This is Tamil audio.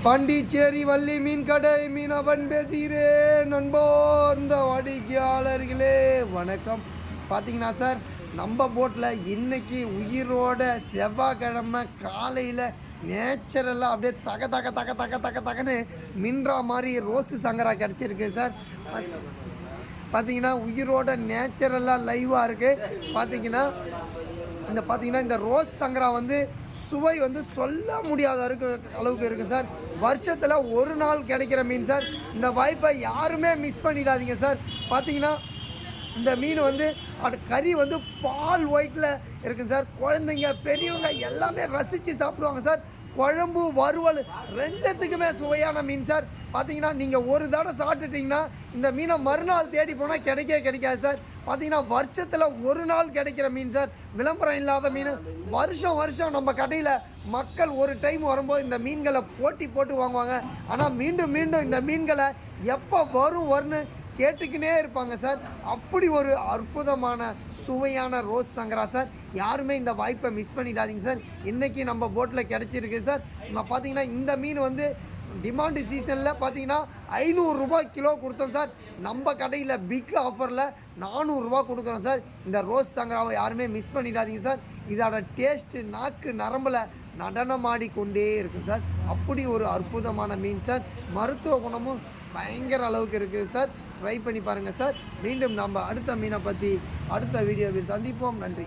பாண்டிச்சேரி வள்ளி மீன் கடை மீனவன் பேசுகிறேன். நண்போர்ந்த வாடிக்கையாளர்களே வணக்கம். பார்த்தீங்கன்னா சார், நம்ம போட்டில் இன்னைக்கு உயிரோட செவ்வாய்க்கிழமை காலையில் நேச்சுரலாக அப்படியே தக தக தக தக தக தகன்னு மின்றா மாதிரி ரோஸு சங்கரா கிடச்சிருக்கு சார். பார்த்தீங்கன்னா உயிரோட நேச்சுரலாக லைவாக இருக்குது. பார்த்தீங்கன்னா இந்த ரோஸ் சங்கரா வந்து சுவை வந்து சொல்ல முடியாத அளவுக்கு இருக்குது சார். வருஷத்தில் ஒரு நாள் கிடைக்கிற மீன் சார். இந்த வாய்ப்பை யாருமே மிஸ் பண்ணிடாதீங்க சார். பார்த்தீங்கன்னா இந்த மீன் வந்து கறி வந்து பால் ஒயிட்டில் இருக்குது சார். குழந்தைங்க பெரியவங்க எல்லாமே ரசித்து சாப்பிடுவாங்க சார். குழம்பு வறுவல் ரெண்டுத்துக்குமே சுவையான மீன் சார். பார்த்தீங்கன்னா நீங்கள் ஒரு தடவை சாப்பிட்டுட்டிங்கன்னா இந்த மீனை மறுநாள் தேடி போனால் கிடைக்காது சார். பார்த்தீங்கன்னா வருஷத்தில் ஒரு நாள் கிடைக்கிற மீன் சார். விளம்பரம் இல்லாத மீன். வருஷம் நம்ம கடையில் மக்கள் ஒரு டைம் வரும்போது இந்த மீன்களை போட்டு வாங்குவாங்க. ஆனால் மீண்டும் இந்த மீன்களை எப்போ வரும்னு கேட்டுக்கினே இருப்பாங்க சார். அப்படி ஒரு அற்புதமான சுவையான ரோஸ் சங்கரா சார். யாருமே இந்த வாய்ப்பை மிஸ் பண்ணிடாதீங்க சார். இன்றைக்கி நம்ம போட்டில் கிடச்சிருக்கு சார். பார்த்தீங்கன்னா இந்த மீன் வந்து டிமாண்டு சீசனில் பார்த்தீங்கன்னா 500 ரூபாய் கிலோ கொடுத்தோம் சார். நம்ம கடையில் பிக் ஆஃபரில் 400 ரூபா கொடுக்குறோம் சார். இந்த ரோஸ் சங்கராவை யாருமே மிஸ் பண்ணிடாதீங்க சார். இதோட டேஸ்ட்டு நாக்கு நரம்பில் நடனமாடி கொண்டே இருக்கும் சார். அப்படி ஒரு அற்புதமான மீன் சார். மருத்துவ குணமும் பயங்கர அளவுக்கு இருக்குது சார். ட்ரை பண்ணி பாருங்கள் சார். மீண்டும் நம்ம அடுத்த மீனை பற்றி அடுத்த வீடியோவில் சந்திப்போம். நன்றி.